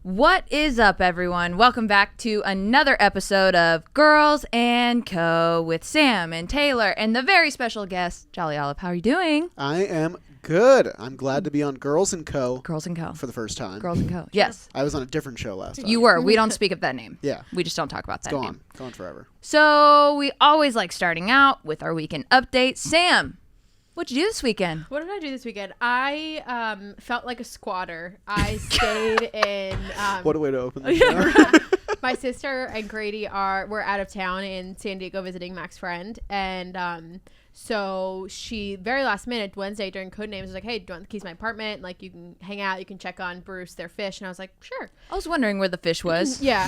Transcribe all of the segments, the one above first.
What is up, everyone? Welcome back to another episode of Girls and Co. with Sam and Taylor and the very special guest, Jolly Olive. How are you doing? I am good. I'm glad to be on Girls and Co. Girls and Co. for the first time. Girls and Co. Yes. I was on a different show last time. You were. We don't speak of that name. Yeah. We just don't talk about that name. Go on forever. So we always like starting out with our weekend update. Sam, what'd you do this weekend? What did I do this weekend? I felt like a squatter. I stayed in... What a way to open the show. My sister and Grady were out of town in San Diego visiting Mac's friend. And so she, very last minute, Wednesday during Codenames, was like, hey, do you want the keys to my apartment? Like, you can hang out. You can check on Bruce, their fish. And I was like, sure. I was wondering where the fish was. Yeah.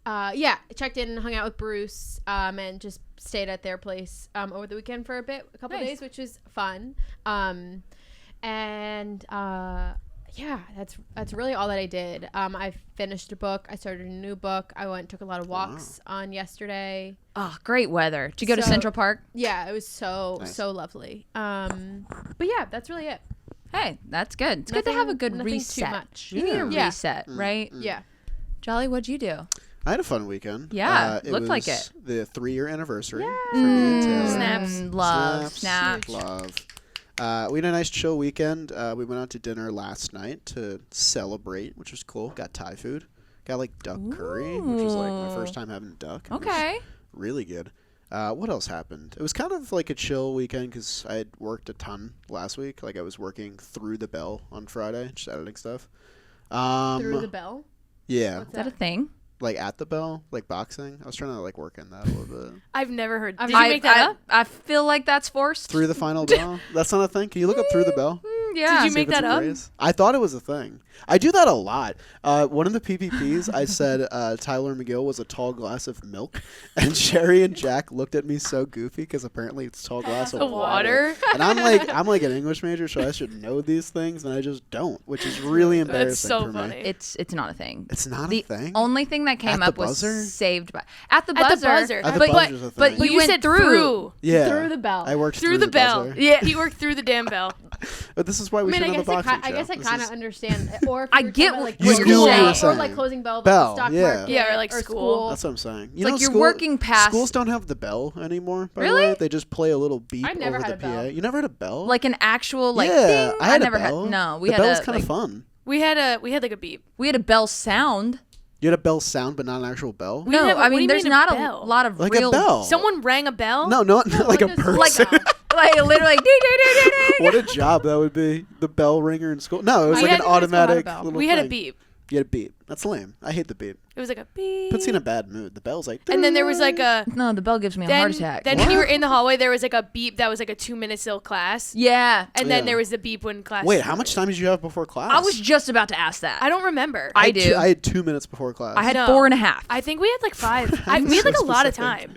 Yeah, I checked in and hung out with Bruce and just stayed at their place over the weekend for a couple days, which was fun. Yeah, that's really all that I did. I finished a book. I started a new book. I took a lot of walks on yesterday. Oh, great weather. Did you go to Central Park? Yeah, it was so lovely. But yeah, that's really it. Hey, that's good. It's good to have a good reset. Too much. You need a reset, right? Yeah. Jolly, what'd you do? I had a fun weekend. Yeah, looked like it. The 3-year anniversary for me and Taylor. Snaps. Love. Snaps. Love. We had a nice chill weekend. We went out to dinner last night to celebrate, which was cool. Got Thai food. Got like duck curry, which was like my first time having duck. Okay. Really good. What else happened? It was kind of like a chill weekend because I had worked a ton last week. Like I was working through the bell on Friday, just editing stuff. Through the bell? Yeah. Is that a thing? Like at the bell, like boxing. I was trying to like work in that a little bit. I've never heard. Did you make that up? I feel like that's forced. Through the final bell? That's not a thing? Can you look up through the bell? Yeah. Did you make that up? I thought it was a thing. I do that a lot. One of the PPPs, I said Tyler McGill was a tall glass of milk, and Sherry and Jack looked at me so goofy because apparently it's a tall glass of water. And I'm like an English major, so I should know these things, and I just don't, which is really embarrassing That's so for funny. me. It's not a thing. It's not the a thing? only thing that came At up the was buzzer? Saved by at the buzzer. At the buzzer. At the but buzzer's a but thing. you went said through. Yeah. Through the bell. I worked through the bell. buzzer. Yeah. He worked through the damn bell. But this is why we should have a boxing show. I guess I kind of understand. Or if I you were get talking what about, you're closing saying. bell, or like closing bell, Bell, stock yeah. market, Yeah, or like school. That's what I'm saying. It's like you're working past- Schools don't have the bell anymore, by Really? the way. They just play a little beep I never over had the a PA. bell. You never had a bell? like an actual like yeah, ding. I had never a bell. had. No, we the had bell was a kind like, of fun. We had like a beep. we had a bell sound. You had a bell sound, but not an actual bell? No, never- I what do mean you there's mean not a bell? lot of Like real a bell. Someone rang a bell. No, not like a What does person. sound? like literally ding ding ding ding ding. What a job that would be. The bell ringer in school. No, it was I like had an in high school, I had a automatic bell. little We had a thing. beep. You had a beep. That's lame. I hate the beep. It was like a beep. Puts you in a bad mood. The bell's like... And then there was like a. No, the bell gives me a Then, heart attack. then when you were in the hallway, there was like a beep that was like a 2-minute still class. yeah, And then Yeah. there was the beep when class. Wait, how much time did you have before class? I was just about to ask that. I don't remember. I had do. I had 2 minutes before class. I had No. 4.5. I think we had like 5. I'm We had like so a lot of specific. time.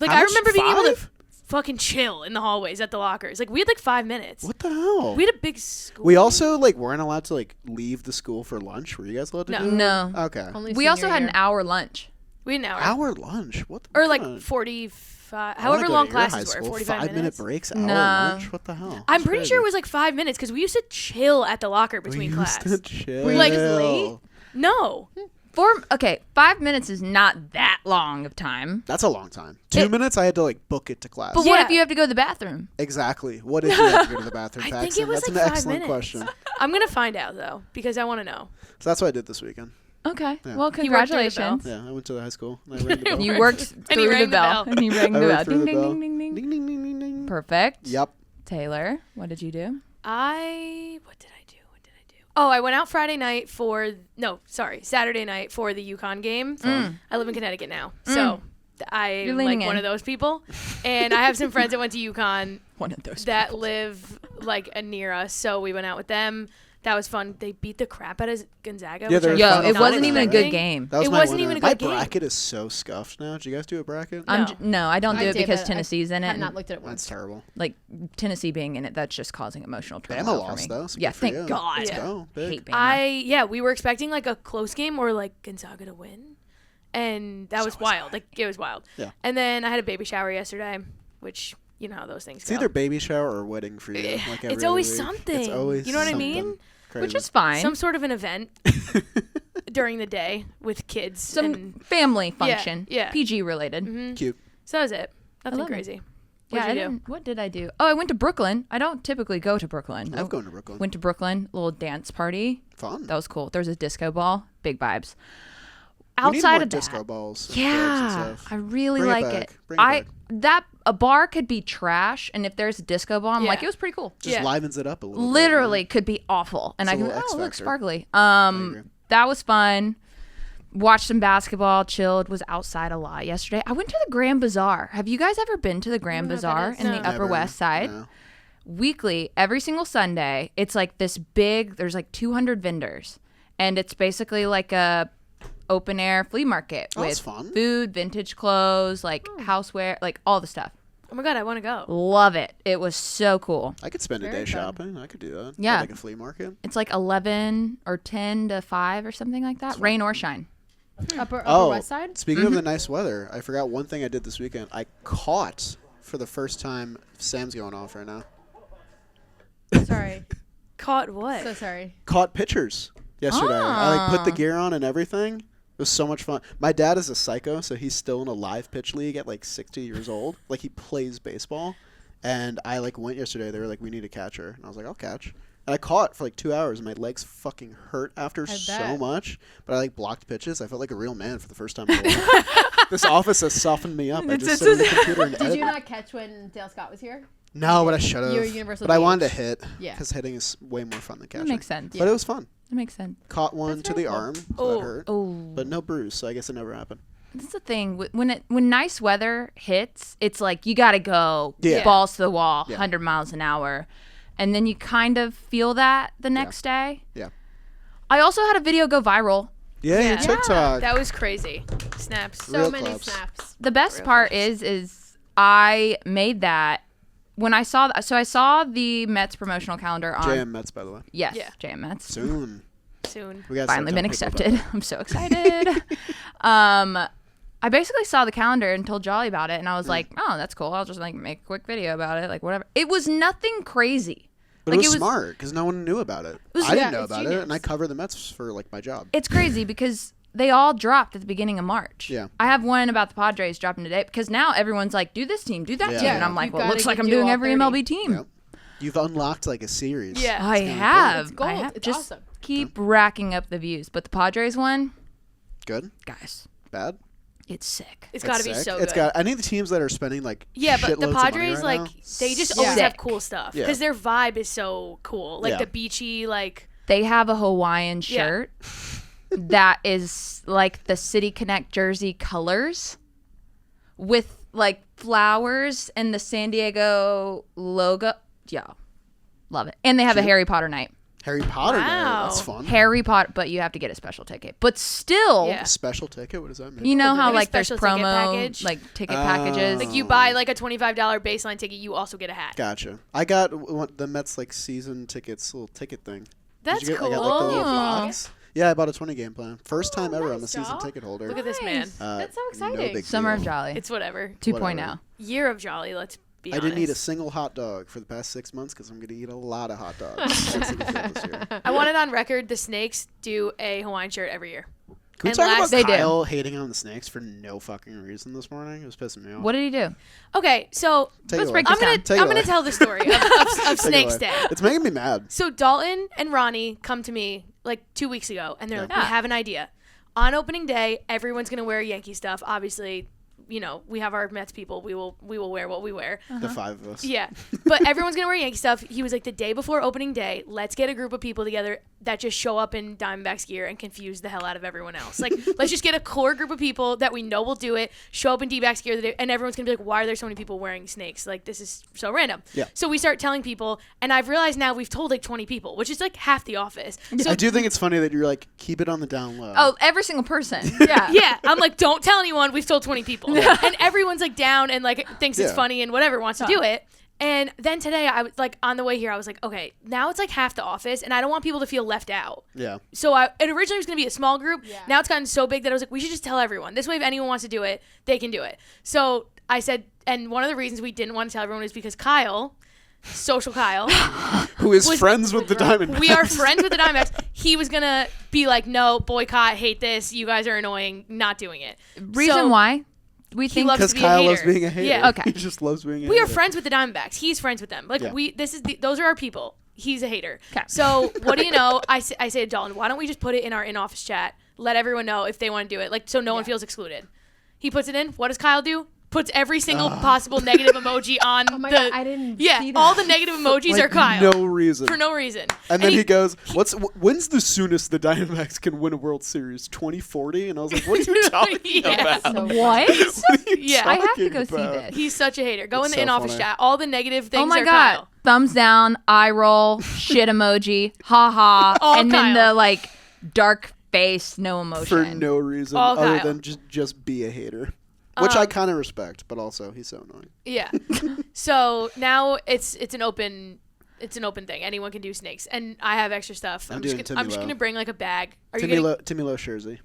Like How I much? remember being able to 5? fucking chill in the hallways at the lockers. Like we had like 5 minutes. What the hell? We had a big school. We also like weren't allowed to like leave the school for lunch. Were you guys allowed to No. do No. that? Okay. Only We also senior had an year. hour lunch. We had an hour. Hour lunch? What? The, Or what like kind of- 45, I wanna however go to long your classes high were, school. 45 5-minute minutes. breaks, hour No. lunch? What the hell? I'm That's pretty crazy. sure it was like 5 minutes because we used to chill at the locker We between used class. to chill. Were you Like, late? No. 5 minutes is not that long of time. That's a long time. 2 minutes, I had to like book it to class. But what Yeah. if you have to go to the bathroom? Exactly. What if you had to go to the bathroom, I Paxton? think it was That's like an 5 excellent minutes. question. I'm going to find out though because I want to know. So that's what I did this weekend. Okay. Yeah. Well, He worked through the congratulations. Yeah, I went to the high school. And I rang the bell. You worked he through the rang the bell. bell. And you rang I the bell. worked Ding, through the ding, bell. ding, ding, ding. Ding, ding, ding, ding, ding. Perfect. Yep. Taylor, what did you do? What did I do? Oh, I went out Saturday night for the UConn game. I live in Connecticut now. So You're I'm leaning like one in. of those people. And I have some friends that went to UConn One of those. that live like near us. So we went out with them. That was fun. They beat the crap out of Gonzaga. Yeah, which I they're was Yo, Final it not wasn't even a good expecting. game. That was It my wasn't winner. even a My good game. bracket is so scuffed now. Did you guys do a bracket? No, I don't do I it did, because but Tennessee's in it. I have and, not looked at it That's once. terrible. like Tennessee being in it, that's just causing emotional Bama turmoil for lost, me. though, so Yeah, good for thank you. God. Let's Yeah. go. Big. Hate Bama. We were expecting like a close game or like Gonzaga to win. And that was wild. Like it was wild. Yeah. And then I had a baby shower yesterday, which you know how those things It's go. either baby shower or wedding for you. Like every It's always other week. something. It's always You know what I something mean? crazy. Which is fine. Some sort of an event during the day with kids. Some and, family function. yeah. PG related. Cute. so that was it. Nothing love it. crazy. Yeah, What'd you do? what did I do? Oh, I went to Brooklyn. I don't typically go to Brooklyn. I love going to Brooklyn. Went to Brooklyn, little dance party. Fun. That was cool. There was a disco ball. Big vibes. We need Outside more of that, disco balls. and clubs yeah, and stuff. I really Bring it like back. it. Bring it back. A bar could be trash, and if there's a disco ball, I'm like, Yeah. it was pretty cool. Just Yeah. livens it up a little bit, Literally right? could be awful, and It's I a can little X look factor. sparkly. agree. That was fun. Watched some basketball, chilled, was outside a lot yesterday. I went to the Grand Bazaar. Have you guys ever been to the Grand know what that Bazaar is. in the No. Upper Never. West Side? No. Weekly, every single Sunday, it's like this big, there's like 200 vendors, and it's basically like a open air flea market Oh, that's with fun. food, vintage clothes, like houseware, like all the stuff. Oh my god, I want to go. Love it. It was so cool. I could spend a Very day fun. shopping. I could do that. Yeah. Like a flea market. It's like 11 or 10 to 5 or something like that. Rain or shine. Upper Oh, West Side. speaking Mm-hmm. of the nice weather, I forgot one thing I did this weekend. I caught for the first time. Sam's going off right now. Sorry. Caught what? So sorry. Caught pitchers yesterday. I like put the Ah. gear on and everything. It was so much fun. My dad is a psycho, so he's still in a live pitch league at like 60 years old. Like he plays baseball, and I like went yesterday. They were like, "We need a catcher," and I was like, "I'll catch." And I caught for like 2 hours, and my legs fucking hurt after so bet. much. But I like blocked pitches. I felt like a real man for the first time. In my life. This office has softened me up. I just sit on the computer and Did edit. you not catch when Dale Scott was here? No, but I should Your have. universal But I wanted to DH. hit. Yeah. Because hitting is way more fun than catching. That makes sense. But it was fun. That makes sense. Caught one That's to very the cool. arm, so Oh. that hurt. Oh. But no bruise, so I guess it never happened. That's the thing. When nice weather hits, it's like you got to go Yeah. balls to the wall, Yeah. 100 miles an hour. And then you kind of feel that the next day. Yeah. I also had a video go viral. Yeah, your Yeah. TikTok. That was crazy. Snaps. So Real many clubs. snaps. The best Real part fast. is I made that when I saw so I saw the Mets promotional calendar on JM Mets, by the way. yes, Yeah. JM Mets. Soon. Soon. We got Finally been accepted. I'm so excited. I basically saw the calendar and told Jolly about it, and I was like, "Oh, that's cool. I'll just like make a quick video about it, like whatever." It was nothing crazy. But Like, it was smart because no one knew about it. was- I didn't yeah, know it's about it, and I genius. cover the Mets for like my job. It's crazy because they all dropped at the beginning of March. Yeah. I have one about the Padres dropping today because now everyone's like, "Do this team, do that Yeah. team," and Yeah. I'm like, You "Well, it gotta looks like I'm do doing all every 30. MLB team." Yep. You've unlocked like a series. Yeah. I kinda have. It's gold. I have. It's Just awesome. keep racking up the views. But the Padres one, Good? guys, Bad? it's sick. It's got to be sick. so It's good. I think the teams that are spending like Yeah, but the shitloads of money Padres, right like, now, they just Sick. always have cool stuff. Yeah. Because their vibe is so cool. Like, Yeah. the beachy, like, They have a Hawaiian Yeah. shirt that is like the City Connect jersey colors with like flowers and the San Diego logo. Yeah. Love it. And they have a Cute. Harry Potter night. Harry Potter night. Wow. That's fun. Harry Potter, but you have to get a special ticket. But still, Yeah. Special ticket? What does that mean? you know how Like a like there's special ticket promo package? like ticket Oh. packages. like you buy, like, a $25 baseline ticket, you also get a hat. Gotcha. I got the Mets like season tickets, little ticket thing. Did That's you get, cool. I got like the little Oh. box. Yeah, I bought a 20 game plan. First time ever I'm a nice, season y'all. ticket holder. Look at this man. That's so No exciting. big Summer of deal. Jolly It's whatever. 2.0. Whatever. Year of Jolly, let's be I honest. didn't eat a single hot dog for the past 6 months because I'm going to eat a lot of hot dogs. That's the deal this year. I want it on record, the Snakes do a Hawaiian shirt every year. Can we And talk last- about They do. Kyle hating on the Snakes for no fucking reason this morning? It was pissing me off. What did he do? Okay, so Take Let's it break away. this down. Take it I'm gonna away. tell the story of Take it Snakes away. Day. It's making me mad. So Dalton and Ronnie come to me like 2 weeks ago, and they're like, Yeah. "We have an idea. On opening day, everyone's gonna wear Yankee stuff. Obviously, you know, we have our Mets people. We will wear what we wear. The five of us. Yeah, but everyone's gonna wear Yankee stuff." He was like, "The day before opening day, let's get a group of people together that just show up in Diamondbacks gear and confuse the hell out of everyone else. Like, let's just get a core group of people that we know will do it. Show up in D-backs gear, and everyone's gonna be like, why are there so many people wearing Snakes? Like, this is so random." Yeah. So we start telling people, and I've realized now we've told like 20 people, which is like half the office. So I do think it's funny that you're like, keep it on the down low. Oh, every single person. Yeah. yeah, I'm like, don't tell anyone. We've told 20 people, and everyone's like down and like thinks it's Yeah. funny and whatever, wants to do it. And then today, I was like, on the way here, I was like, okay, now it's like half the office, and I don't want people to feel left out. Yeah. So it originally was going to be a small group. Yeah. Now it's gotten so big that I was like, we should just tell everyone. This way, if anyone wants to do it, they can do it. So I said, and one of the reasons we didn't want to tell everyone is because Kyle, social Kyle, who is friends with the Diamondbacks. We are friends with the Diamondbacks. He was going to be like, no, boycott, hate this. You guys are annoying, not doing it. Reason why? We think loves because to be a Kyle hater. loves being a hater. Yeah. Okay. He just loves being a We hater. are friends with the Diamondbacks. He's friends with them. Like Yeah. those are our people. He's a hater. 'Kay. So what do you know? I say to Dalton, why don't we just put it in our in-office chat? Let everyone know if they want to do it. Like, so no one feels excluded. He puts it in. What does Kyle do? Puts every single possible negative emoji on Oh my the. God, I didn't see that. all the negative emojis Like, are Kyle. no reason. For no reason. And then he goes, when's the soonest the Diamondbacks can win a World Series? 2040? And I was like, what are you talking Yes. about? So what? What are you Yeah. I have to talking go see about? this. He's such a hater. Go It's in the so in-office funny. chat. All the negative things Oh my are God. Kyle. Thumbs down, eye roll, shit emoji, ha ha, All and then Kyle. the like dark face, no emotion. For no reason All other Kyle. than just be a hater. Which I kind of respect, but also he's so annoying. Yeah. So now it's an open thing. Anyone can do snakes, and I have extra stuff. I'm just doing gonna, I'm just Timmy Lowe. gonna bring like a bag. Are Timmy you gonna Lowe jersey.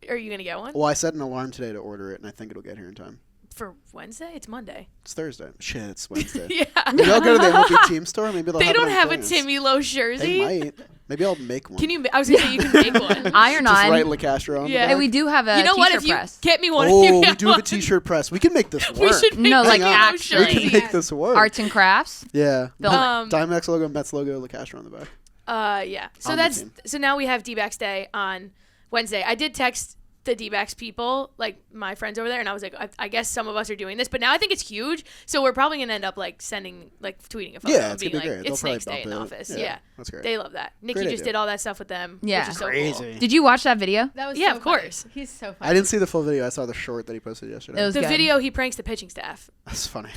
Are you gonna get one Well, I set an alarm today to order it, and I think it'll get here in time. for Wednesday? It's Monday. It's Thursday. Shit, it's Wednesday. Yeah. Maybe I'll go to the MLB team store. Maybe they'll They have don't it on have a clearance. Timmy Lowe jersey. They might. Maybe I'll make one. Can you? I was gonna say you can make one. Iron just on. write Locastro on the Yeah. back? And we do have a You know what? t-shirt If you press. get me one, Oh, you we get do have a one. t-shirt press. We can make this work. We should make No, like, Timmy Lowe actually. We can jersey. make this work. Arts and crafts. Yeah. Film it. Diamondbacks logo, Mets logo, Locastro on the back. Yeah. So On the that's team. so now we have D-backs day on Wednesday. I did text the D-backs people, like my friends over there, and I was like, I guess some of us are doing this, but now I think it's huge. So we're probably gonna end up like tweeting a photo Yeah, and it's being gonna be like, great. They'll it's probably Snakes Day in the bump it. office. Yeah, Yeah. that's great. They love that. Nikki Great just idea. did all that stuff with them, Yeah. which is so Crazy. cool. Did you watch that video? That was Yeah, so of funny. course. He's so funny. I didn't see the full video. I saw the short that he posted yesterday. It was The good. video he pranks the pitching staff. That's funny.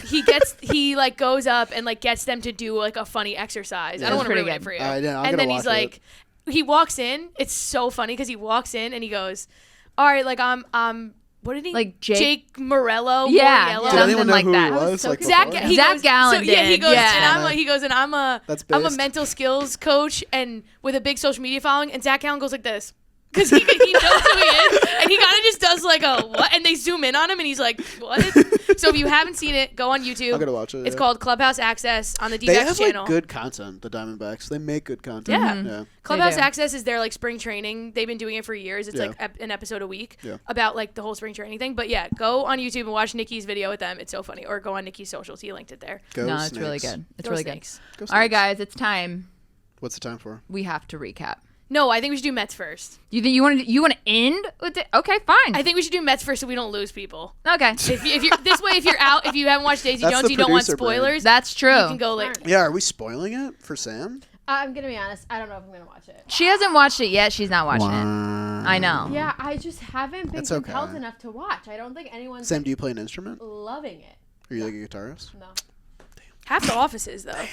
He like goes up and like gets them to do like a funny exercise. I Yeah. don't want to Pretty ruin it good. for you. Yeah, I'm and gonna then watch he's like, he walks in. It's so funny because he walks in and he goes, "All right, like I'm what did he Like Jake Morello? Yeah. Moriello?" Did Something anyone know like who that. he That was was? so Like cool. Zach, before? he Zach goes, Gallen so, yeah, he did, goes, yeah. That's I'm a based. mental skills coach and with a big social media following, and Zach Gallen goes like this. Because he knows who he is, and he kind of just does like a what, and they zoom in on him, and he's like, "What?" So if you haven't seen it, go on YouTube. I'm gonna watch it. It's yeah. called Clubhouse Access on the They D-backs have channel. like good content. The Diamondbacks. They make good content. Yeah. Yeah. Clubhouse do. Access is their like spring training. They've been doing it for years. It's Yeah. like an episode a week Yeah. about like the whole spring training thing. But yeah, go on YouTube and watch Nikki's video with them. It's so funny. Or go on Nikki's socials. He linked it there. Go No, Snakes. it's really good. It's Go really Snakes. Go good. All right, Snakes. guys, it's time. What's the time for? We have to recap. No, I think we should do Mets first. You think you want to end with it? Okay, fine. I think we should do Mets first so we don't lose people. Okay, If you're this way, if you're out, if you haven't watched Daisy That's Jones, the you don't want producer brain. spoilers. that's true. You can go later. Yeah. Are we spoiling it for Sam? I'm gonna be honest. I don't know if I'm gonna watch it. She hasn't watched it yet. She's not watching it. I know. Yeah, I just haven't been That's compelled okay. enough to watch. I don't think anyone's Sam, do you play an instrument? loving it. Are you like a guitarist? No. Half the offices though.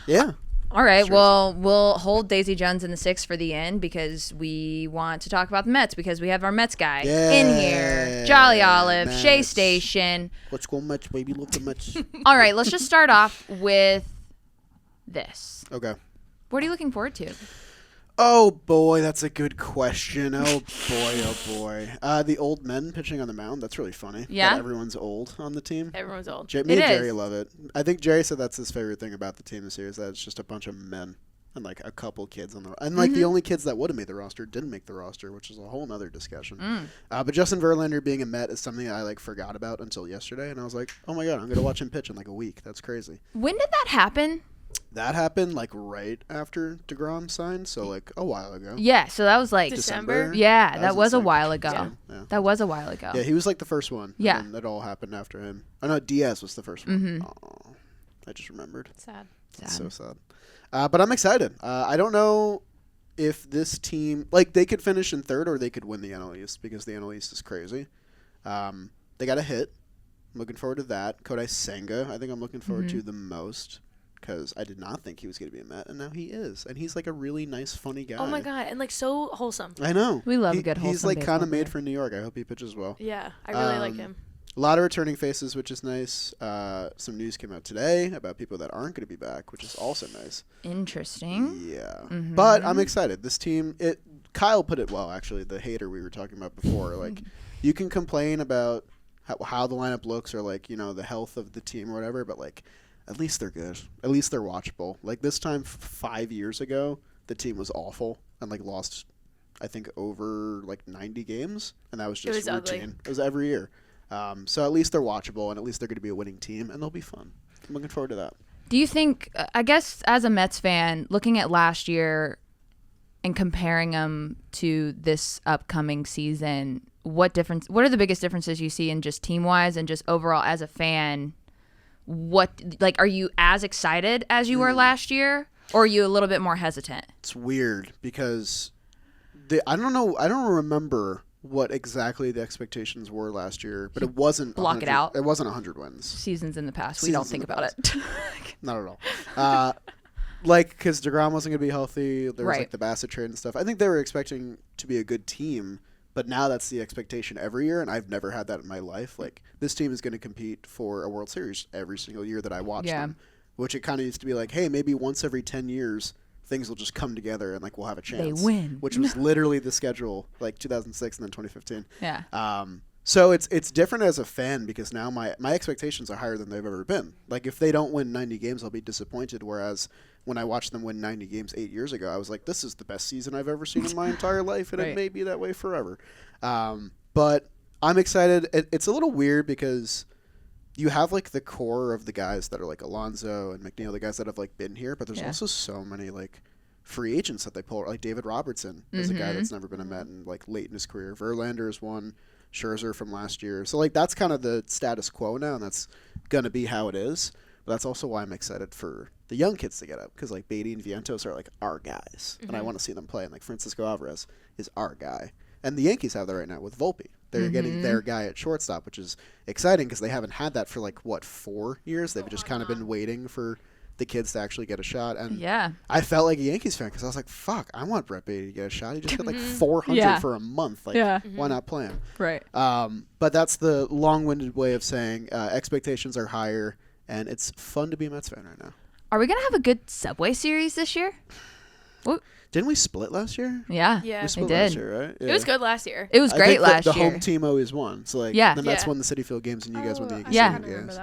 Yeah. All right. Sure. Well, we'll hold Daisy Jones in the 6 for the end because we want to talk about the Mets because we have our Mets guy in here. Yeah, Jolly Olive, Shea Mets. Station. Let's go Mets, baby. Look the Mets. All right. Let's just start off with this. Okay. What are you looking forward to? Oh boy, that's a good question. Oh boy. The old men pitching on the mound. That's really funny. Yeah? That everyone's old on the team. Everyone's old. Me It and Jerry is. love it. I think Jerry said that's his favorite thing about the team this year is that it's just a bunch of men and like a couple kids on the and like the only kids that would have made the roster didn't make the roster, which is a whole nother discussion. But Justin Verlander being a Met is something I like forgot about until yesterday, and I was like, oh my god, I'm gonna watch him pitch in like a week. That's crazy. When did that happen? That happened like right after DeGrom signed, so like a while ago. Yeah. So that was like December? Yeah, that was a insane. while ago. Yeah. That was a while ago. Yeah, he was like the first one. Yeah. And then it all happened after him. Oh no, Diaz was the first one. Aw, I just remembered. Sad. It's so sad. But I'm excited. I don't know if this team like they could finish in third or they could win the NL East because the NL East is crazy. They got a hit. I'm looking forward to that. Kodai Senga, I think I'm looking forward to the most because I did not think he was going to be a Met, and now he is. And he's like a really nice, funny guy. Oh my god, and like so wholesome. I know. We love a good He's wholesome like kind baseball of made player. for New York. I hope he pitches well. Yeah, I really like Um, him. A lot of returning faces, which is nice. Some news came out today about people that aren't going to be back, which is also nice. Interesting. Yeah. But I'm excited. This team, Kyle put it well, actually, the hater we were talking about before. Like, you can complain about how the lineup looks or like, the health of the team or whatever, but like at least they're good. At least they're watchable. Like this time 5 years ago, the team was awful and like lost I think over like 90 games, and that was just routine. Ugly. It was every year. So at least they're watchable, and at least they're going to be a winning team, and they'll be fun. I'm looking forward to that. Do you think, I guess as a Mets fan, looking at last year and comparing them to this upcoming season, what are the biggest differences you see in just team-wise and just overall as a fan? Are you as excited as you were last year, or are you a little bit more hesitant? It's weird because I don't remember what exactly the expectations were last year, but it wasn't block it out. It wasn't 100 wins. Seasons in the past, we don't think about it. Not at all. Because DeGrom wasn't going to be healthy. There was like the Bassett trade and stuff. I think they were expecting to be a good team, but now that's the expectation every year, and I've never had that in my life. Like, this team is going to compete for a World Series every single year that I watch them, which it kind of used to be like, hey, maybe once every 10 years things will just come together and like we'll have a chance. They win. Which was literally the schedule, like 2006 and then 2015. Yeah. So it's different as a fan because now my expectations are higher than they've ever been. Like if they don't win 90 games, I'll be disappointed. Whereas when I watched them win 90 games 8 years ago, I was like, this is the best season I've ever seen in my entire life, and it may be that way forever. But I'm excited. It's a little weird because you have like the core of the guys that are like Alonso and McNeil, the guys that have like been here, but there's also so many like free agents that they pull. Like David Robertson is a guy that's never been a Met and like late in his career. Verlander is one. Scherzer from last year. So like that's kind of the status quo now, and that's gonna be how it is. But that's also why I'm excited for the young kids to get up, because like Beatty and Vientos are like our guys, and I want to see them play. And like Francisco Alvarez is our guy, and the Yankees have that right now with Volpe. They're getting their guy at shortstop, which is exciting because they haven't had that for like 4 years. They've just kind of been waiting for the kids to actually get a shot. And I felt like a Yankees fan because I was like, fuck, I want Brett Beatty to get a shot. He just got like 400 for a month. Like, why not play him? Right. But that's the long-winded way of saying expectations are higher, and it's fun to be a Mets fan right now. Are we going to have a good Subway series this year? What? Didn't we split last year? Yeah, we split did. last year, right? Yeah. It was good last year. It was great last year. The home team always won. So like the Mets won the Citi Field games and you guys won the Yankee Stadium games.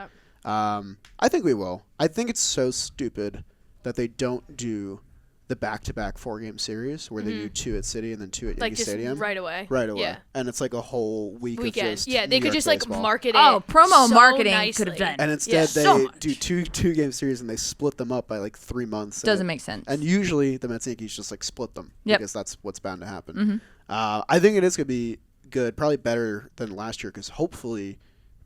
I think we will. I think it's so stupid that they don't do the back-to-back 4-game series where they do 2 at Citi and then 2 at Yankee Stadium. Right away. Right away. Yeah. And it's like a whole weekend. Of just they New could York just baseball. like market it. Oh, promo so marketing nicely. could have done. And instead so they do two-game series and they split them up by like 3 months. Doesn't make sense. And usually the Mets Yankees just like split them because that's what's bound to happen. Mm-hmm. I think it is going to be good, probably better than last year because hopefully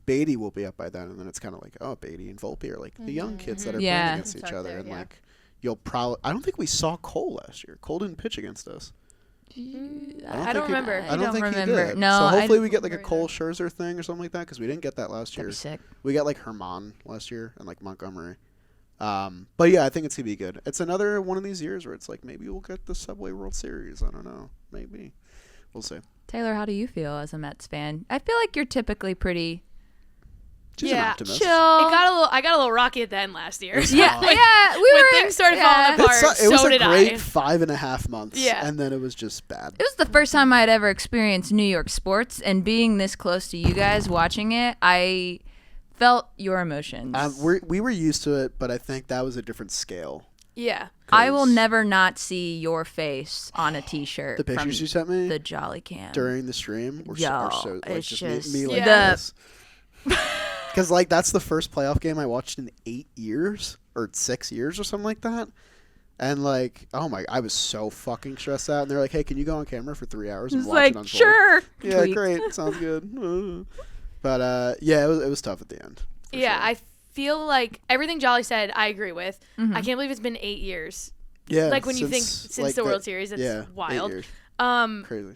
Beatty will be up by then, and then it's kind of like, oh, Beatty and Volpe are like the young kids that are playing against each other, and like you'll probably. I don't think we saw Cole last year. Cole didn't pitch against us. I don't remember. I don't think he did. No, so hopefully we get like a Cole Scherzer thing or something like that because we didn't get that last year. That'd be sick. We got like Herman last year and like Montgomery. But yeah, I think it's gonna be good. It's another one of these years where it's like maybe we'll get the Subway World Series. I don't know. Maybe we'll see. Taylor, how do you feel as a Mets fan? I feel like you're typically pretty. She's an optimist. Chill. I got a little rocky at the end last year. We were. When things started falling apart, it was so a did great I. 5.5 months. Yeah. And then it was just bad. It was the first time I had ever experienced New York sports, and being this close to you guys watching it, I felt your emotions. We were used to it, but I think that was a different scale. Yeah. I will never not see your face on a T-shirt. The pictures from you sent me the Jolly Can during the stream were Yo, so like it's just me like Yeah. this. Because like that's the first playoff game I watched in 8 years or 6 years or something like that. And like, oh my, I was so fucking stressed out. And they're like, hey, can you go on camera for 3 hours and It's watch like, it unfold? sure. Yeah, Tweet. great. Sounds good. But yeah, it was tough at the end. Yeah, sure. I feel like everything Jolly said, I agree with. Mm-hmm. I can't believe it's been 8 years. Yeah. Like when you think since like the World Series, it's wild. 8 years. Crazy.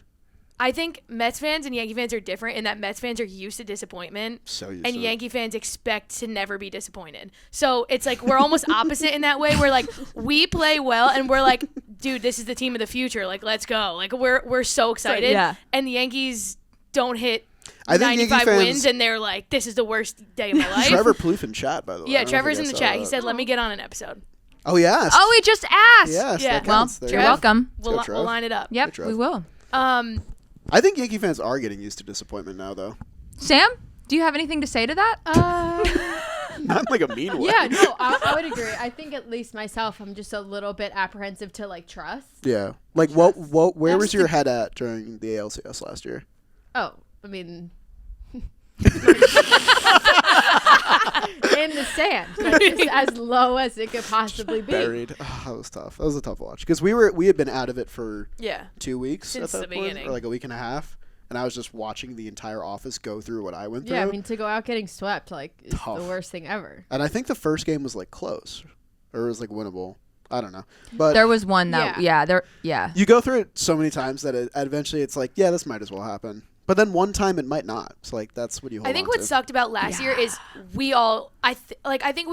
I think Mets fans and Yankee fans are different in that Mets fans are used to disappointment. So used and to it. Yankee fans expect to never be disappointed. So it's like we're almost opposite in that way. We're like, we play well and we're like, dude, this is the team of the future. Like, let's go. Like we're so excited. Yeah. And the Yankees don't hit I think 95 Yankee fans, wins and they're like, this is the worst day of my life. Trevor Plouffe in chat, by the way. Yeah, I don't Trevor's think in I the saw chat. He that. said, let me get on an episode. Oh, yeah. Oh, we just asked. Yes, Yeah. that Well, counts. There you're you go. welcome. Let's go, Trev. We'll line it up. Yep, Trev. we will. I think Yankee fans are getting used to disappointment now, though. Sam? Do you have anything to say to that? Not like a mean way. Yeah, no, I would agree. I think at least myself, I'm just a little bit apprehensive to like trust. Yeah. Like where was your head at during the ALCS last year? Oh, I mean, in the sand, like just as low as it could possibly be. Buried. Oh, that was tough. That was a tough watch because we had been out of it for 2 weeks Since at that the point, beginning. or like a week and a half, and I was just watching the entire office go through what I went through. Yeah, I mean, to go out getting swept, like, is Tough. the worst thing ever. And I think the first game was like close, or it was like winnable. I don't know, but There was one that, you go through it so many times that eventually it's like, yeah, this might as well happen. But then one time it might not. So like that's what you hold I think on what to. sucked about last year is we all I think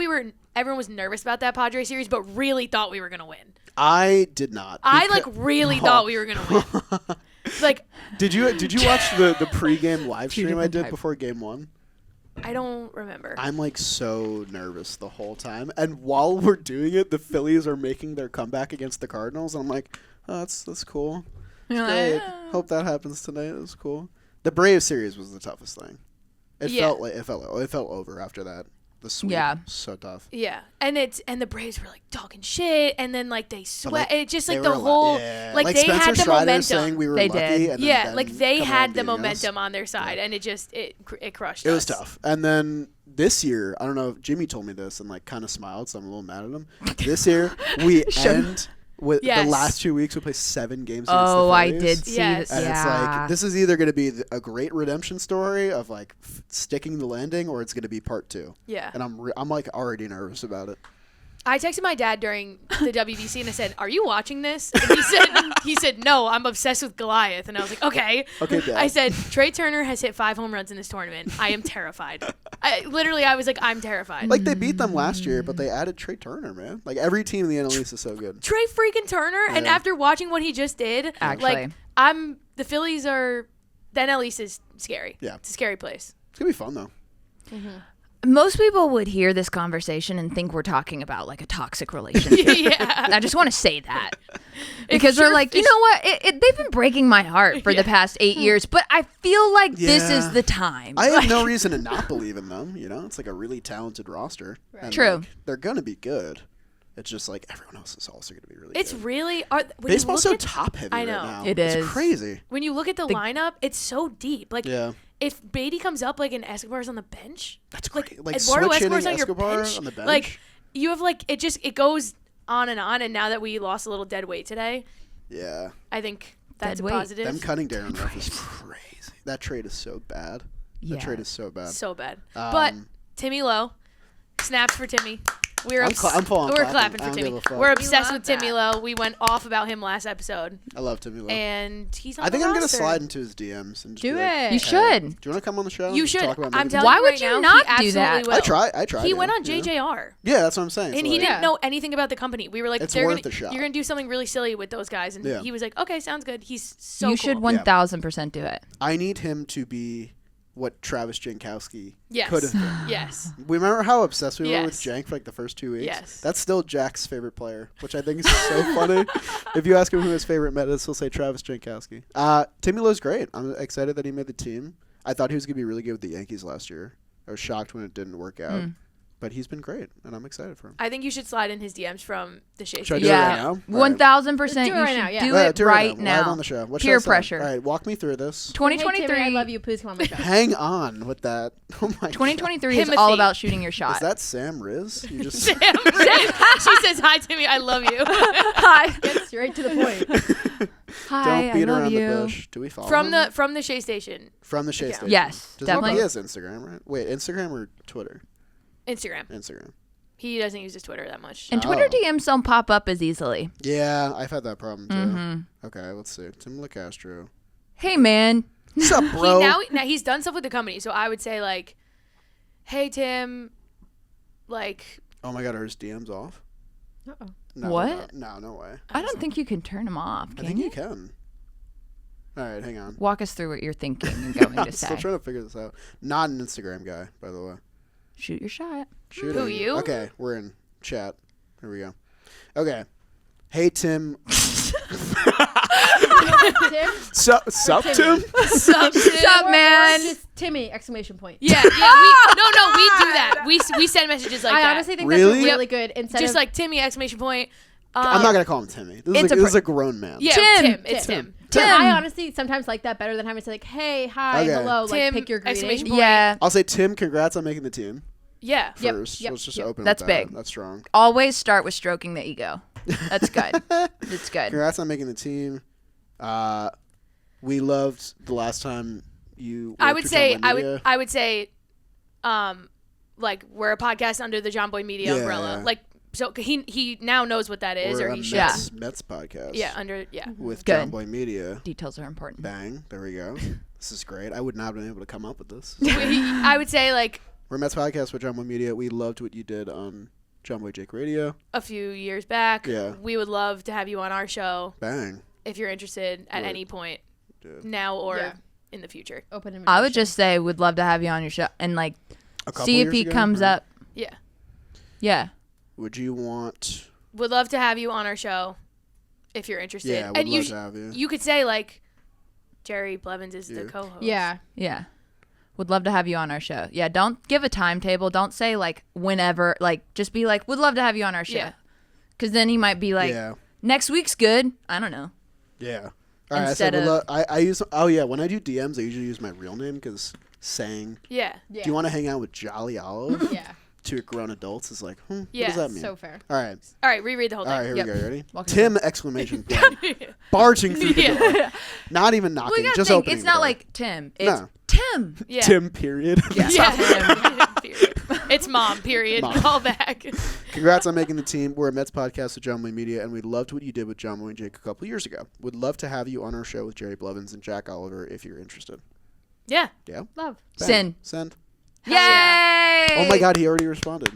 everyone was nervous about that Padres series, but really thought we were gonna win. I did not. I really thought we were gonna win. Like, Did you watch the pregame live stream I different did types. before game 1? I don't remember. I'm like so nervous the whole time, and while we're doing it, the Phillies are making their comeback against the Cardinals, and I'm like, oh, that's cool. You're Great. like, Hope that happens tonight. It was cool. The Braves series was the toughest thing. It felt over after that. The sweep. Yeah. So tough. Yeah, and the Braves were like talking shit, and then like they sweat. like, It just They like the were whole like they Spencer had the Strider momentum. saying we were They lucky, did. and then Yeah, Ben like they coming had on the beating us. momentum on their side, and it just it crushed It us. was tough. And then this year, I don't know if Jimmy told me this and like kind of smiled, so I'm a little mad at him. This year we end with Yes. the last 2 weeks we play 7 games against the oh, I Phillies. did see Yes. that. And Yeah. it's like, this is either going to be a great redemption story of like sticking the landing, or it's going to be part 2. Yeah. And I'm like already nervous about it. I texted my dad during the WBC and I said, "Are you watching this?" And he said, "No, I'm obsessed with Goliath." And I was like, "Okay." Okay, Dad. I said, "Trey Turner has hit 5 home runs in this tournament. I am terrified." I was like, "I'm terrified." Like they beat them last year, but they added Trey Turner, man. Like every team in the NL East is so good. Trey freaking Turner, and Yeah. after watching what he just did, Actually. like the Phillies are the NL East is scary. Yeah. It's a scary place. It's gonna be fun though. Most people would hear this conversation and think we're talking about like a toxic relationship. Yeah. I just want to say that because we're sure like, you know what? They've been breaking my heart for the past 8 years, but I feel like this is Yeah. the time. I have no reason to not believe in them. You know, it's like a really talented roster. Right. And, True. like, they're gonna be good. It's just like everyone else is also gonna be really It's good. really when Baseball's you so look at, top heavy I know. right now. It It's is. crazy. when you look at the lineup, it's so deep. Like Yeah. if Beatty comes up like and Escobar's on the bench, That's great. Like Eduardo switch hitting Escobar's on your Escobar bench, on the bench. like you have like it goes on. And now that we lost a little dead weight today, yeah. I think that's Dead a weight. positive. Them cutting Darren Ruff is crazy. That trade is so bad. Yeah. That trade is so bad. So bad. But Timmy Lowe, snaps for Timmy. I'm full on We're clapping. clapping I for don't Timmy. give a fuck. We're obsessed love with Timmy that. Lowe. We went off about him last episode, I love Timmy Lowe. and he's on I think the I'm gonna roster. slide into his DMs and just Do be like, it. You Hey. should. do you want to come on the show? You and should. Talk about I'm maybe- telling Why you would right you now, not he do that? absolutely will. I tried. He it, went on you know? JJR. Yeah, that's what I'm saying. And So, he like, didn't know anything about the company. We were like, It's "They're worth gonna, a shot. you're gonna do something really silly with those guys," and Yeah. he was like, "Okay, sounds good." He's so You cool. should 1000% do it. I need him to be what Travis Jankowski Yes. could have been. Yes. We remember how obsessed we were with Yes. Jank for like the first 2 weeks? Yes. That's still Jack's favorite player, which I think is so funny. If you ask him who his favorite Met is, he'll say Travis Jankowski. Timmy Lowe's great. I'm excited that he made the team. I thought he was going to be really good with the Yankees last year. I was shocked when it didn't work out. But he's been great, and I'm excited for him. I think you should slide in his DMs from the Shea Should I Station. do it right Yeah. now? All right. 1000%. Let's do it You right should now, yeah. do Yeah, it do right Live now. on the show. What should Peer I say? pressure. All right, walk me through this. Hey, 2023. Timmy, I love you. Please come on my show. Hang on with that. Oh my God. 2023 is Timothy. all about shooting your shot. Is that Sam Riz? You just Sam Riz. She says, "Hi, Timmy. I love you." Hi. Get straight to the point. Hi, don't beat I love around you. the bush. Do we follow from him? the Shea Station From the Shea Yeah. Station? Yes, Does definitely. He has Instagram, right? Wait, Instagram or Twitter? Instagram. Instagram. He doesn't use his Twitter that much. And Twitter Oh. DMs don't pop up as easily. Yeah, I've had that problem too. Mm-hmm. Okay, let's see. Tim Locastro. Hey, man. What's up, bro? Now he's done stuff with the company, so I would say like, "Hey Tim, like Oh my God, are his DMs off? Uh-oh. No, What? No way. I don't think you can turn them off, I can think you? you can. All right, hang on. Walk us through what you're thinking and going I'm to still say. trying to figure this out. Not an Instagram guy, by the way. Shoot your shot. Shooting. Who, you? Okay, we're in chat. Here we go. Okay. Hey, Tim. Tim? Sup, Tim? Sup, Or man? just Timmy! Exclamation point. Yeah. We do that. We send messages like I that. honestly think Really? that's really good. Instead Just of like Timmy! Exclamation point. I'm not gonna call him Timmy. This is a grown man. Yeah, Tim. It's Tim. But I honestly sometimes like that better than having to say like, hey, hi, Okay. hello, Tim! like pick your greeting. Exclamation point. Yeah. I'll say Tim. Congrats on making the team. Yeah. Yep, First, yep, let's just yep. open. That's with that. big. That's strong. Always start with stroking the ego. That's good. It's good. Congrats on making the team. We loved the last time you. I worked would with say Jomboy Media. I would say, like we're a podcast under the Jomboy Media Yeah, umbrella. yeah. Like so he now knows what that is, We're or a he should. Mets podcast. Yeah, under With Good. Jomboy Media. Details are important. Bang. There we go. This is great. I would not have been able to come up with this. I would say like We're a Mets podcast with Jomboy Media. We loved what you did on Jomboy Jake Radio. a few years back. Yeah. We would love to have you on our show Bang. if you're interested at Right. any point, Yeah. now or Yeah. in the future. Open invitation. I would just say we'd love to have you on your show and like A couple see if years he ago? comes Or up. Yeah. Yeah. Would you want? Would love to have you on our show if you're interested. Yeah, would and love to have you. you could say like Jerry Blevins is Yeah. the co-host. Yeah. Yeah. Would love to have you on our show. Yeah, don't give a timetable. Don't say like whenever. Like just be like, would love to have you on our show. Yeah. Because then he might be like, Yeah. next week's good. I don't know. Yeah. All right. Instead I said, of- I use. Oh yeah. When I do DMs, I usually use my real name because saying, Yeah. Yeah. "Do you want to hang out with Jolly Olive?" Yeah. to grown adults is like, what Yeah, does that mean? So fair. All right. All right, reread the whole All right. thing. Here we go. You ready? Walk Tim! Exclamation point. Barging through the door. Not even Well, knocking. you gotta Just think, opening. it's the not door. like Tim. It's No. Tim. Yeah. Tim. Period. Yeah. Period. It's mom. Period. Mom. Call back. Congrats on making the team. We're a Mets podcast with Jomboy Media, and we loved what you did with Jomboy and Jake a couple years ago. Would love to have you on our show with Jerry Blevins and Jack Oliver if you're interested. Yeah. Yeah. Love. Bang. Send. Send. Yay! Oh my God, he already responded.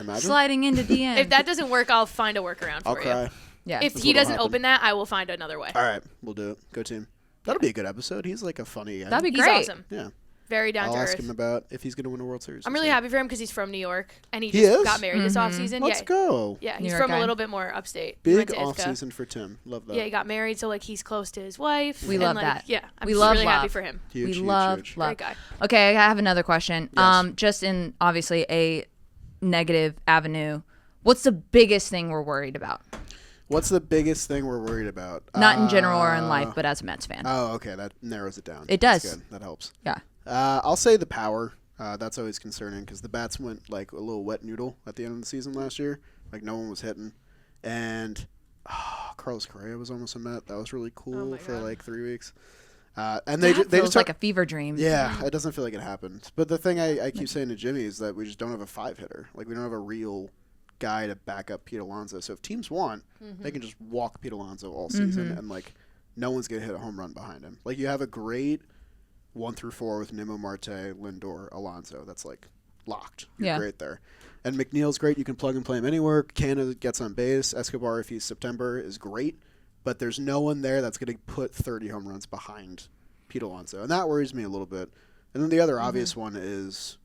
Imagine. Sliding into DM. If that doesn't work, I'll find a workaround for I'll you. cry. yeah. If That's he what'll doesn't happen. open that, I will find another way. All right, we'll do it. Go team. That'll be a good episode. He's like a funny guy. That'd be He's great. awesome. Yeah. Very down I'll to ask earth. him about if he's going to win a World Series. I'm this really year. happy for him because he's from New York and he He just is? got married this offseason. Let's Yeah. go. Yeah, New he's York from guy. a little bit more upstate. He went Big to off Ithaca. season for Tim. Love that. Yeah, he got married, so like he's close to his wife. We and, love like, that. Yeah, I'm We just love really happy love. for him. Huge, we huge, love huge. love. Great guy. Okay, I have another question. Yes. Just in obviously a negative avenue. What's the biggest thing we're worried about? What's the biggest thing we're worried about? Not in general or in life, but as a Mets fan. Oh, okay. That narrows it down. It That's does. good. That helps. Yeah. I'll say the power. That's always concerning because the bats went like a little wet noodle at the end of the season last year. Like no one was hitting, and Carlos Correa was almost a Met. That was really cool my for God. like 3 weeks. And they That they feels just like a fever dream. yeah, it doesn't feel like it happened. But the thing I keep saying to Jimmy is that we just don't have a 5-hitter. Like we don't have a real guy to back up Pete Alonso. So if teams want, they can just walk Pete Alonso all season, and like no one's gonna hit a home run behind him. Like you have a great 1 through 4 with Nimmo, Marte, Lindor, Alonso. That's like locked. You're Yeah. great there. And McNeil's great. You can plug and play him anywhere. Canada gets on base. Escobar, if he's September, is great. But there's no one there that's going to put 30 home runs behind Pete Alonso. And that worries me a little bit. And then the other obvious one is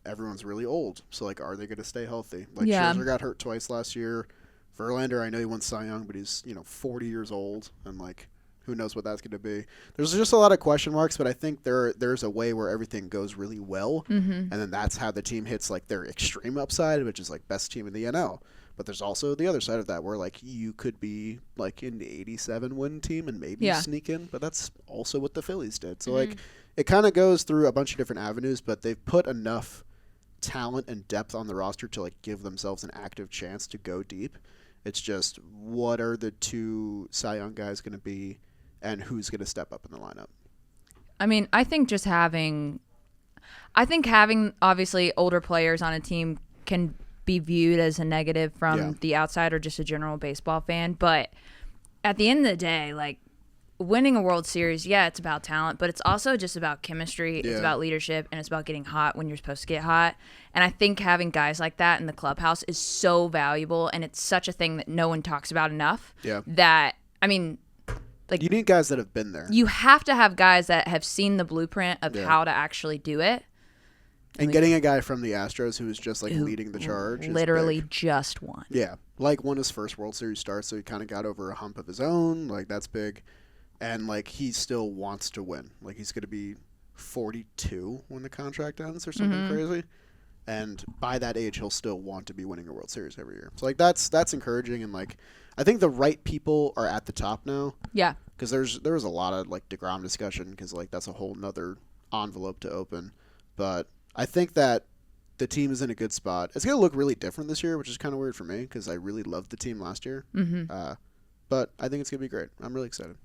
everyone's really old. So, like, are they going to stay healthy? Like, Yeah. Scherzer got hurt twice last year. Verlander, I know he won Cy Young, but he's, 40 years old. And, like, who knows what that's going to be. There's just a lot of question marks, but I think there's a way where everything goes really well. And then that's how the team hits, like, their extreme upside, which is, like, best team in the NL. But there's also the other side of that where, like, you could be, like, an 87-win team and maybe Yeah. sneak in. But that's also what the Phillies did. So, like, it kind of goes through a bunch of different avenues, but they've put enough talent and depth on the roster to, like, give themselves an active chance to go deep. It's just what are the 2 Cy Young guys going to be and who's going to step up in the lineup? I mean, I think having obviously older players on a team can be viewed as a negative from the outside or just a general baseball fan. But at the end of the day, like, winning a World Series, yeah, it's about talent, but it's also just about chemistry. Yeah. It's about leadership, and it's about getting hot when you're supposed to get hot. And I think having guys like that in the clubhouse is so valuable, and it's such a thing that no one talks about enough. Yeah. That, I mean, like, You need guys that have been there. you have to have guys that have seen the blueprint of Yeah. how to actually do it. And getting a guy from the Astros who is just, like, leading the charge is Literally big. just one. Yeah. Like, won his first World Series start, so he kind of got over a hump of his own. Like, that's big. and like he still wants to win. Like he's going to be 42 when the contract ends or something crazy. And by that age, he'll still want to be winning a World Series every year. So like that's encouraging, and like I think the right people are at the top now. Yeah. Because there was a lot of like DeGrom discussion, because like that's a whole nother envelope to open. But I think that the team is in a good spot. It's gonna look really different this year, which is kind of weird for me because I really loved the team last year. But I think it's gonna be great. I'm really excited.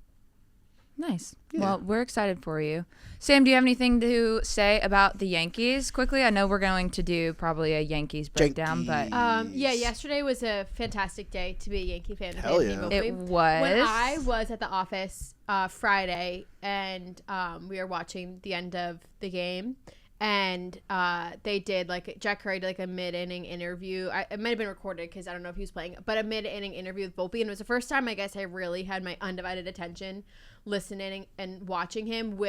Nice. Yeah. Well, we're excited for you. Sam, do you have anything to say about the Yankees quickly? I know we're going to do probably a Yankees breakdown, but yeah, yesterday was a fantastic day to be a Yankee fan. Hell yeah. it was. When I was at the office Friday and we were watching the end of the game, and they did like Jack Curry did like a mid-inning interview. It might have been recorded because I don't know if he was playing, but a mid-inning interview with Volpe, and it was the first time I guess I really had my undivided attention listening and watching him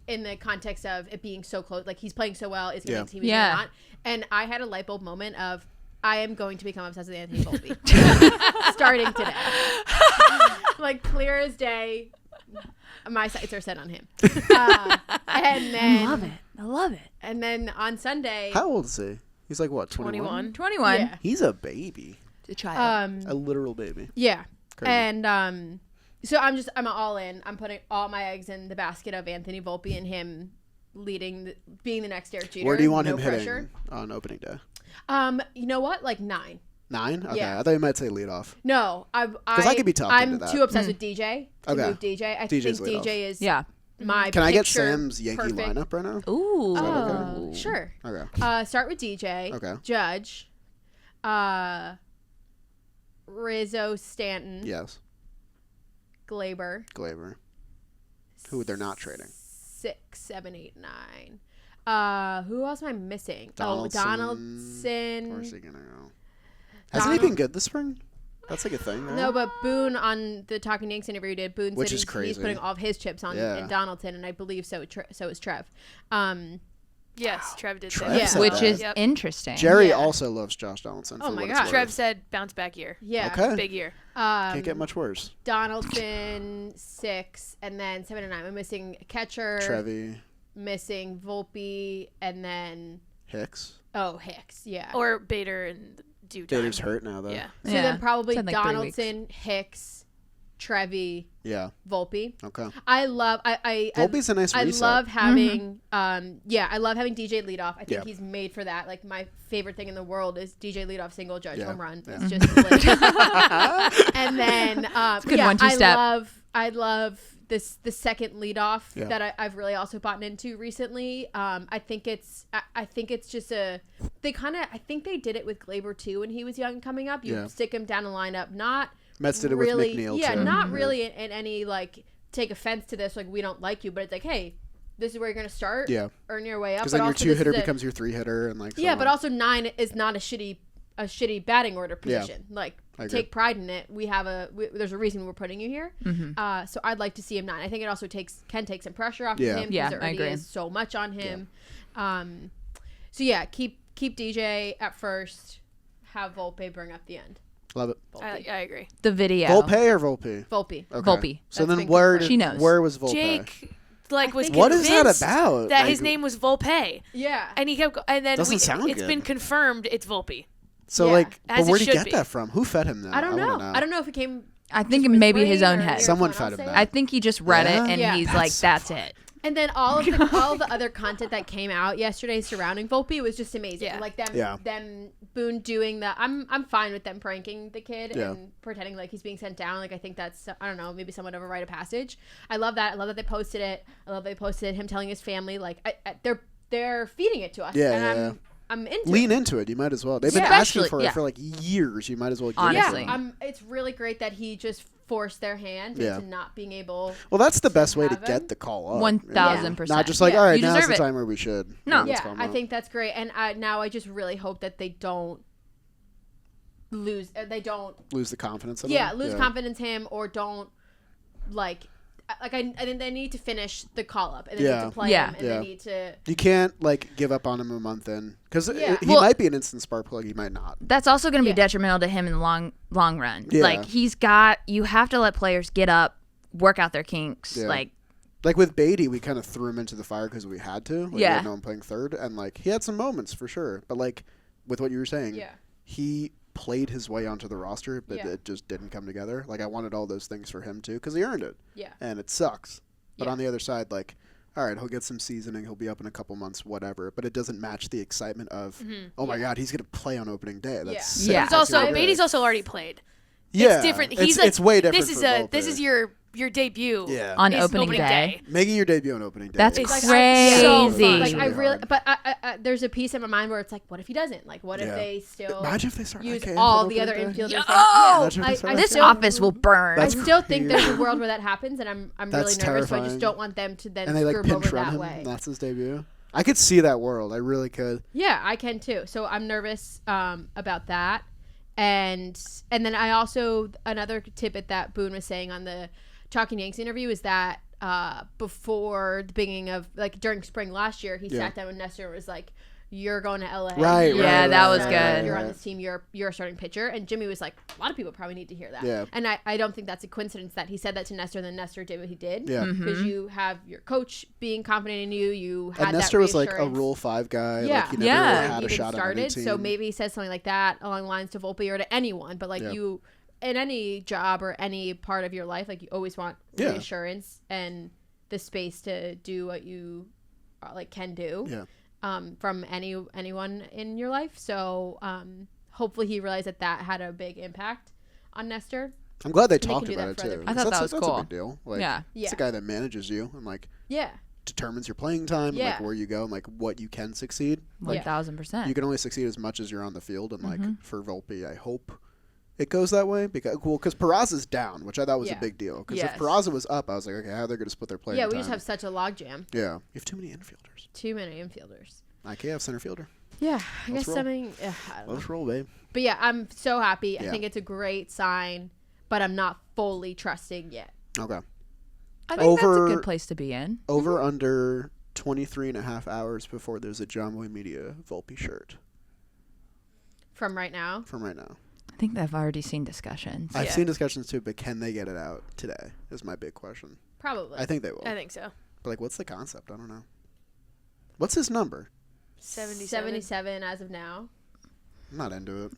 in the context of it being so close. Like he's playing so well, is he make team, is he not? And I had a light bulb moment of I am going to become obsessed with Anthony Volpe starting today. Like clear as day. My sights are set on him. And then I love it. And then on Sunday, How old is he? He's like what, 21? 21. Yeah. He's a baby, It's a child. a literal baby. Yeah. Crazy. And so I'm all in. I'm putting all my eggs in the basket of Anthony Volpe and him being the next Derek Jeter. Where do you want no him pressure. hitting on opening day? You know what? Like 9. 9? Okay, Yeah. I thought you might say leadoff. No, I could be talked I'm into that. too obsessed with DJ to Okay. move DJ. I DJ's think DJ is Yeah. my Can I get picture Sam's Yankee perfect. lineup right now? Ooh. Oh, sure. Okay. Start with DJ. Okay. Judge. Rizzo, Stanton. Yes. Glaber. Who they're not trading. 6, 7, 8, 9. Who else am I missing? Donaldson. Where's he gonna go? Hasn't he been good this spring? That's like a thing, right? No, but Boone on the Talking Yanks interview did. Boone Which said is he's crazy. putting all of his chips on in Donaldson, and I believe so is Trev. Yes, Trev did Trev say said that. Which that. is Yep. interesting. Jerry Yeah. also loves Josh Donaldson. Oh for my what it's God. worth. Trev said bounce back year. Yeah. Okay. Big year. Can't get much worse. Donaldson 6, and then 7 and 9. I'm missing catcher. Trevi, Missing Volpe, and then Hicks. Hicks. Yeah. Or Bader and due time. Bader's hurt now though. Yeah. So then probably Said, like, 3 weeks. Donaldson, Hicks, Trevi, Yeah. Volpe. Okay. I love I Volpe's a nice I reset. love having I love having DJ lead off. I think Yeah. he's made for that. Like my favorite thing in the world is DJ lead off single, Judge Yeah. home run. Yeah. It's just lit. And then a good 1-2 step. I love the second lead off Yeah. that I've really also bought into recently. I think it's just I think they did it with Glaber too when he was young coming up. You Yeah. stick him down the lineup, not Mets did it really, with McNeil yeah, too. not really in any like take offense to this, like we don't like you, but it's like, hey, this is where you're gonna start. Yeah. Earn your way up. Because But then your also 2-hitter this is becomes your 3-hitter and like. yeah, so but on. also 9 is not a shitty batting order Yeah. position. Like I agree. take pride in it. There's a reason we're putting you here. So I'd like to see him 9. I think it also can take some pressure off Yeah. of him Yeah, because there I already agree. is so much on him. So yeah, keep DJ at first. Have Volpe bring up the end. Love it. Volpe. I agree. The video. Volpe or Volpe? Volpe. Okay. Volpe. So That's then been She knows. where was Volpe? Jake was think What is that convinced about? that Like, his name was Volpe. Yeah. And he kept and then Doesn't sound it's good. been confirmed it's Volpe. So Yeah. like, As but it where'd he should get be. that from? Who fed him that? I don't know. wanna I don't know if it came. I think just with maybe his brain own or head. Someone someone fed else him say I it. think he just read Yeah? it and Yeah. he's That's like, so that's funny. it. And then all the other content that came out yesterday surrounding Volpe was just amazing. Yeah. Like them Yeah. Boone doing the I'm fine with them pranking the kid Yeah. and pretending like he's being sent down. Like I think that's I don't know, maybe somewhat of a rite of passage. I love that. I love that they posted it. I love they posted him telling his family like they're feeding it to us. Yeah, and yeah, I'm into Lean it. into it. You might as well. They've been Especially- asking for yeah. it for like years. You might as well give Honestly. it to Yeah, them. it's really great that he just forced their hand Yeah. into not being able. Well, that's the best way to have him. get the call up. 1000%. Not just like, Yeah. all right, You now's deserve the it. time where we should. No. let's Yeah, call him I out. think that's great, and now I just really hope that they don't lose. They don't. Lose the confidence of Yeah, him. lose confidence in him, or don't I think they need to finish the call up, and they Yeah. need to play Yeah. him, and Yeah. they need to. You can't like give up on him a month in because Yeah. he Well- might be an instant spark plug. He might not. That's also going to be Yeah. detrimental to him in the long run. Yeah. Like you have to let players get up work out their kinks. Yeah. Like with Beatty, we kind of threw him into the fire because we had to. Like, we Yeah. didn't know him playing third, and like he had some moments for sure. But like with what you were saying, Yeah. he played his way onto the roster, but Yeah. it just didn't come together. Like I wanted all those things for him too because he earned it. Yeah. And it sucks. But Yeah. on the other side, like, all right, he'll get some seasoning. He'll be up in a couple months, whatever. But it doesn't match the excitement of, oh my God, he's gonna play on opening day. That's Yeah. sick. Yeah. It's That's also really good. Beatty's also already played. Yeah, It's different. He's it's way different. This is for this Volpe. is your debut. Yeah. on is opening day. Making your debut on opening day. That's is It's crazy. so fun. Like I really really, hard. but there's a piece in my mind where it's like, what if he doesn't? Like, what if Yeah. they still Imagine if they start use IKF all on the other opening day. infielders? Yo! Like, yeah, Imagine if they start This IKF. office will burn. I That's still think there's a crazy. world where that happens, and I'm That's really nervous. But I terrifying. just don't want them to then And they like screw him over pinch run that him. way. And that's his debut. I could see that world. I really could. Yeah, I can too. So I'm nervous about that. And then I also, another tidbit that Boone was saying on the Talking Yanks interview is that before the beginning of, like during spring last year, he sat down with Nestor and was like, you're going to LA. Right, Yeah, right, that right, was right, good. right, You're on right. this team. You're a starting pitcher. And Jimmy was like, a lot of people probably need to hear that. Yeah. And I don't think that's a coincidence that he said that to Nestor, and then Nestor did what he did. Yeah. Because you have your coach being confident in you. You had And that Nestor was like a reassurance. Rule 5 guy. Yeah. Like he never Yeah. really had a Even shot on any team. So maybe he says something like that along the lines to Volpe or to anyone. But like Yeah. you, in any job or any part of your life, like you always want Yeah. reassurance and the space to do what you like can do. Yeah. From anyone in your life. So hopefully he realized that had a big impact on Nestor. I'm glad they can talked do about that it for other too. people. I thought That's that was that's cool. a big deal. Like, Yeah. it's Yeah. a guy that manages you and like Yeah. determines your playing time, and, Yeah. like where you go, and like what you can succeed. Like 1000%. you can only succeed as much as you're on the field, and Mm-hmm. like for Volpe, I hope it goes that way because Peraza's down, which I thought was a Yeah. big deal. Because Yes. if Peraza was up, I was like, okay, how are they going to split their playing Yeah, time? we just have such a logjam. Yeah, you have too many infielders. Too many infielders. IKF center fielder. Yeah, I Let's guess roll. something. I don't know. Let's roll, babe. But yeah, I'm so happy. Yeah. I think it's a great sign, but I'm not fully trusting yet. Okay. I think that's Over- a good place to be in. Over under 23 and a half hours before there's a Jomboy Media Volpe shirt From right now, from right now. I think I've already seen discussions. I've Yeah. seen discussions too, but can they get it out today is my big question. probably. I think they will. I think so. But like, what's the concept? I don't know. What's his number? 77 as of now. I'm not into it.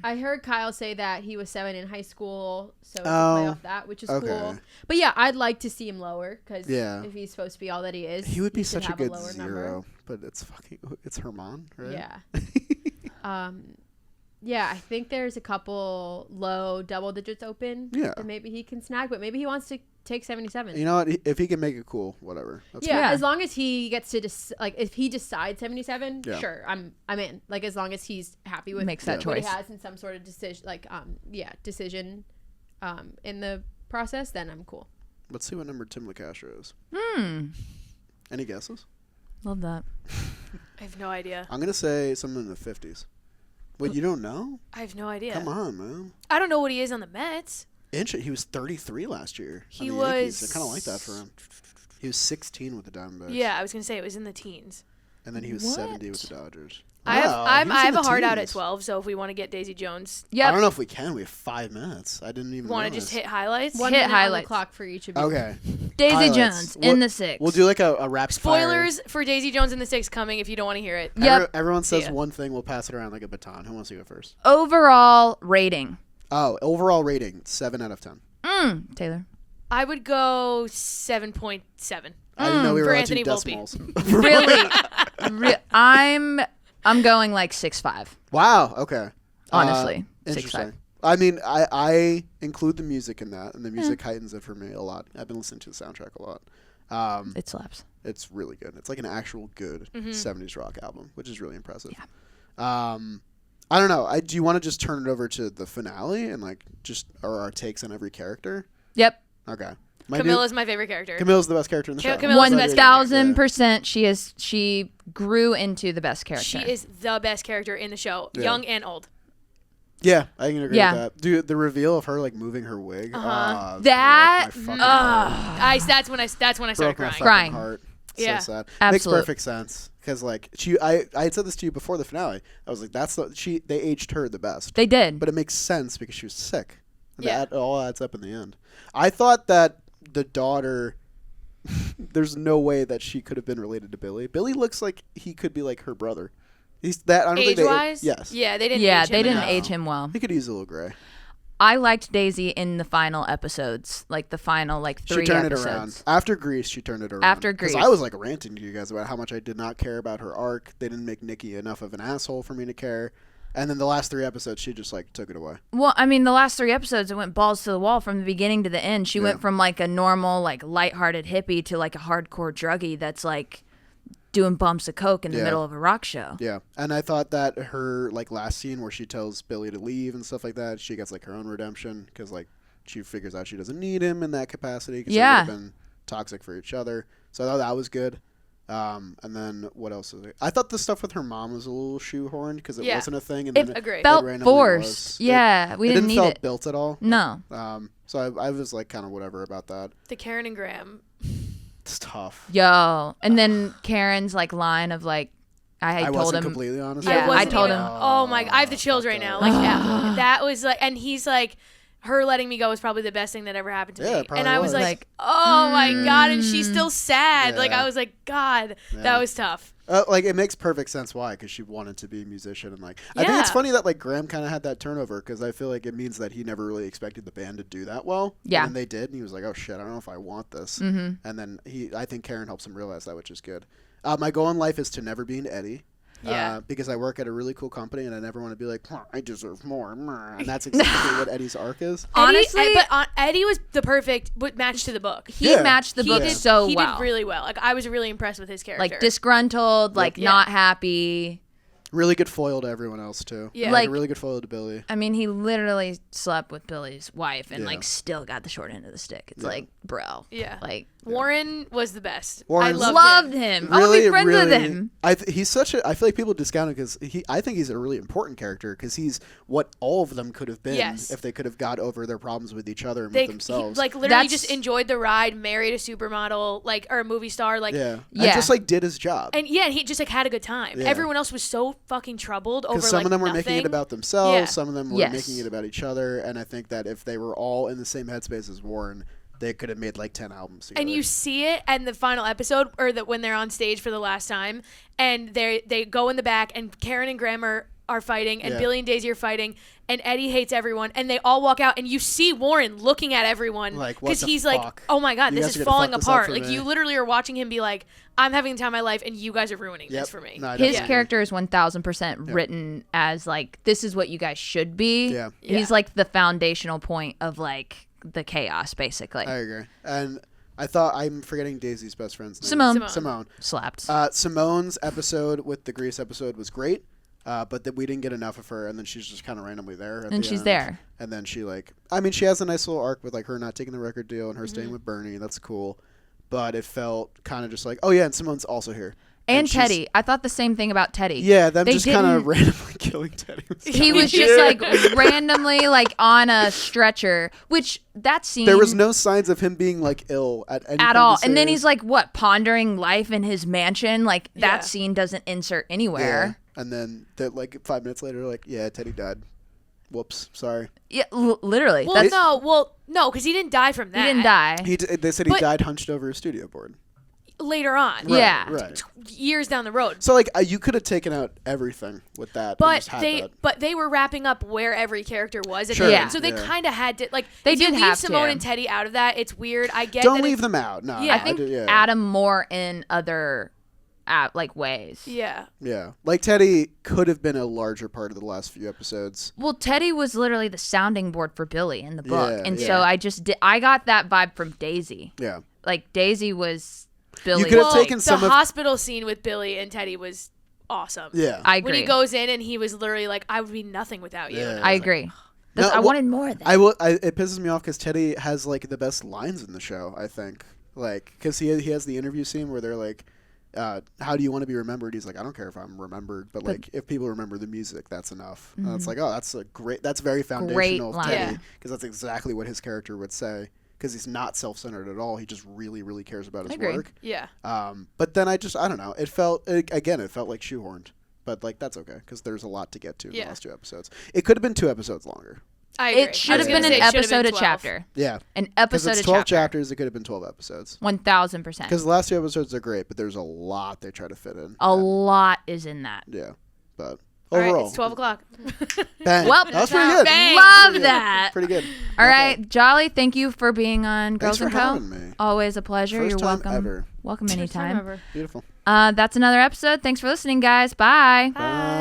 I heard Kyle say that he was 7 in high school, so to Oh, play off that, which is okay. cool. But yeah, I'd like to see him lower because Yeah. if he's supposed to be all that he is, He would be should such a have good lower 0, but it's Herman, right? Yeah. Yeah, I think there's a couple low double digits open. Yeah. that maybe he can snag, but maybe he wants to take 77. You know what? If he can make it cool, whatever. That's Yeah, Yeah. as long as he gets to if he decides 77, Yeah. sure, I'm in. Like as long as he's happy with Makes that what he choice. has in some sort of decision, decision, in the process, then I'm cool. Let's see what number Tim Locastro is. Hmm. Any guesses? Love that. I have no idea. I'm gonna say something in the 50s. Wait, you don't know? I have no idea. Come on, man. I don't know what he is on the Mets. He was 33 last year. He on the Yankees. was- I kind of like that for him. He was 16 with the Diamondbacks. Yeah, I was gonna say it was in the teens. And then he was What? 70 with the Dodgers. I have Wow, I he was in have the a hard out at teens. 12. So if we want to get Daisy Jones, I Yep. don't know if we can. We have 5 minutes. I didn't even want to realize. just hit highlights. One Hit minute on the highlights. clock for each of you. Okay. Daisy Highlights. Jones We'll- in the 6. We'll do like a rapid fire. Spoilers for Daisy Jones in the 6 coming if you don't want to hear it. Yep. Everyone says Yeah. one thing. We'll pass it around like a baton. Who wants to go first? Overall rating. Oh, overall rating 7 out of 10. Taylor. I would go 7.7. I didn't know we for were on Anthony two Volpe. decimals. Really? I'm going like 6.5. Wow. Okay. Honestly, interesting. 6.5. I mean, I include the music in that, and the music heightens it for me a lot. I've been listening to the soundtrack a lot. It slaps. It's really good. It's like an actual good 70s rock album, which is really impressive. Yeah. I don't know. Do you want to just turn it over to the finale and like just or our takes on every character? Yep. Okay. Camilla's my favorite character. Camilla's the best character in the show. Camilla's the best 1,000%. She grew into the best character. She is the best character in the show, Yeah. young and old. Yeah, I can agree Yeah. with that. Dude, the reveal of her like moving her wig. That- broke my fucking heart. That's when I started Broke my crying. fucking Crying. heart. Yeah. So sad. Absolute. Makes perfect sense because like I had said this to you before the finale. I was like, they aged her the best, They did. but it makes sense because she was sick. And that all adds up in the end. I thought that the daughter, there's no way that she could have been related to Billy. Billy looks like he could be like her brother. He's that. I don't think Age-wise? Yes. Yeah, they didn't. Yeah, age him they didn't enough. age him well. He could use a little gray. I liked Daisy in the final episodes, like the final 3 She turned episodes. it around. After Grease, she turned it around. After 'Cause Grease. I was like ranting to you guys about how much I did not care about her arc. They didn't make Nikki enough of an asshole for me to care. And then the last 3 episodes, she just like took it away. Well, I mean, the last 3 episodes, it went balls to the wall from the beginning to the end. She went from like a normal, like lighthearted hippie to like a hardcore druggie that's like doing bumps of coke in the middle of a rock show. Yeah, and I thought that her like last scene where she tells Billy to leave and stuff like that, she gets like her own redemption because like she figures out she doesn't need him in that capacity because they would have been toxic for each other. So I thought that was good. And then what else is it? I thought the stuff with her mom was a little shoehorned because it wasn't a thing. And It then Agreed. felt randomly forced. was. Yeah, we didn't need feel it. built at all. No. So I was like kind of whatever about that. The Karen and Graham. It's tough. Yo. And then Karen's like line of like, I told wasn't him. completely honest. Yeah, I wasn't told even- him. Oh my! I have the chills right now. Like that was like, and he's like, her letting me go was probably the best thing that ever happened to Yeah, me. it probably And I was was. like, oh my god! And she's still sad. Like Yeah. I was like, God, Yeah. that was tough. Like it makes perfect sense why, because she wanted to be a musician and like I think it's Yeah. funny that like Graham kind of had that turnover because I feel like it means that he never really expected the band to do that well. Yeah. And they did, and he was like, oh shit, I don't know if I want this. Mhm. And then I think Karen helps him realize that, which is good. My goal in life is to never be an Eddie. Yeah. Because I work at a really cool company and I never want to be like, I deserve more. And that's exactly what Eddie's arc is. Honestly, Eddie was the perfect match to the book. he Yeah. matched the book did, so he well. did really well. Like I was really impressed with his character. Like disgruntled, like Yeah. not happy. Really good foil to everyone else too. Yeah. Like Like- a really good foil to Billy. I mean, he literally slept with Billy's wife and Yeah. like still got the short end of the stick. It's like, bro. Yeah. Like, Warren was the best. Warren's- I loved him. I want to be friends with him. He's such a. I feel like people discount him because I think he's a really important character because he's what all of them could have been Yes. if they could have got over their problems with each other and They with themselves. like literally That's- just enjoyed the ride, married a supermodel, like or a movie star, like yeah, Yeah. and just like did his job. and he just like had a good time. Yeah. Everyone else was so fucking troubled over Because some like of them were nothing. making it about themselves, Yeah. some of them were Yes. making it about each other, and I think that if they were all in the same headspace as Warren, they could have made like 10 albums together. And you see it in the final episode, or that when they're on stage for the last time, and they go in the back, and Karen and Graham are fighting, and Yeah. Billy and Daisy are fighting, and Eddie hates everyone, and they all walk out, and you see Warren looking at everyone Like, what the he's fuck? like, oh my god, You this guys is are gonna falling fuck this up apart. for Like me. you literally are watching him be like, I'm having the time of my life, and you guys are ruining Yep. this for me. No, I His definitely agree. character is 1000% written as like, this is what you guys should be. Yeah. He's like the foundational point of like the chaos, basically. I agree. And I thought I'm forgetting Daisy's best friend's name. Simone. Simone. Slapped. Simone's episode with the Grease episode was great, but that we didn't get enough of her, and then she's just kind of randomly there. At And the she's end. there. And then she she has a nice little arc with like her not taking the record deal and her Mm-hmm. staying with Bernie. That's cool, but it felt kind of just like, oh yeah, and Simone's also here. And she's- Teddy. I thought the same thing about Teddy. Yeah, them They just kind of didn't- randomly killing Teddy. He was just like randomly like on a stretcher, which that scene There was no signs of him being like ill at any point at in all. the And then series. he's like what, pondering life in his mansion? Like Yeah. that scene doesn't insert yeah. anywhere. And then that like 5 minutes later, like, yeah, Teddy died. Whoops, sorry. Yeah, literally. Well, That's, no, because he didn't die from that. he didn't die. They said he But- died hunched over a studio board. Later on, Right, Yeah. right. years down the road. So like you could have taken out everything with that. and But just had that. they were wrapping up where every character was at Sure, the Yeah. end, so they yeah. kind of had to like. They if you did leave have Simone to. and Teddy out of that, it's weird. I get. Don't that leave it's- them out. No, Yeah. I think yeah. Adam more in other like ways. Yeah. Yeah, like Teddy could have been a larger part of the last few episodes. Well, Teddy was literally the sounding board for Billy in the book. Yeah, and yeah. so I got that vibe from Daisy. Yeah, Like Daisy was Billy. could have Well, taken the some of- hospital scene with Billy and Teddy was awesome. yeah. I agree. When he goes in and he was literally like, "I would be nothing without you." Yeah. And I was like, agree. No, I well, wanted more of that. It pisses me off because Teddy has like the best lines in the show. I think, like, because he has the interview scene where they're like, "How do you want to be remembered?" He's like, "I don't care if I'm remembered, but like if people remember the music, that's enough." And it's like, oh, that's very foundational of line. Teddy Yeah. because that's exactly what his character would say. Because he's not self-centered at all. He just really, really cares about his agree. work. Yeah. But then I don't know. It felt like shoehorned. But like that's okay because there's a lot to get to in the Yeah. last 2 episodes. It could have been 2 episodes longer. I agree. It should have been an episode a chapter. Yeah. An Because episode it's a 12 chapter. chapters. It could have been 12 episodes. 1,000%. Because the last 2 episodes are great, but there's a lot they try to fit in. A lot is in that. Yeah. But All overall. right, it's 12 o'clock. Bang. Well, that was pretty good. Bang. Love Pretty good. that. Pretty good. All Not right, bad. Jolly, thank you for being on Thanks Girls for and Co. having me. Always a pleasure. First You're time welcome. ever. Welcome First time anytime. ever. Beautiful. That's another episode. Thanks for listening, guys. Bye. Bye.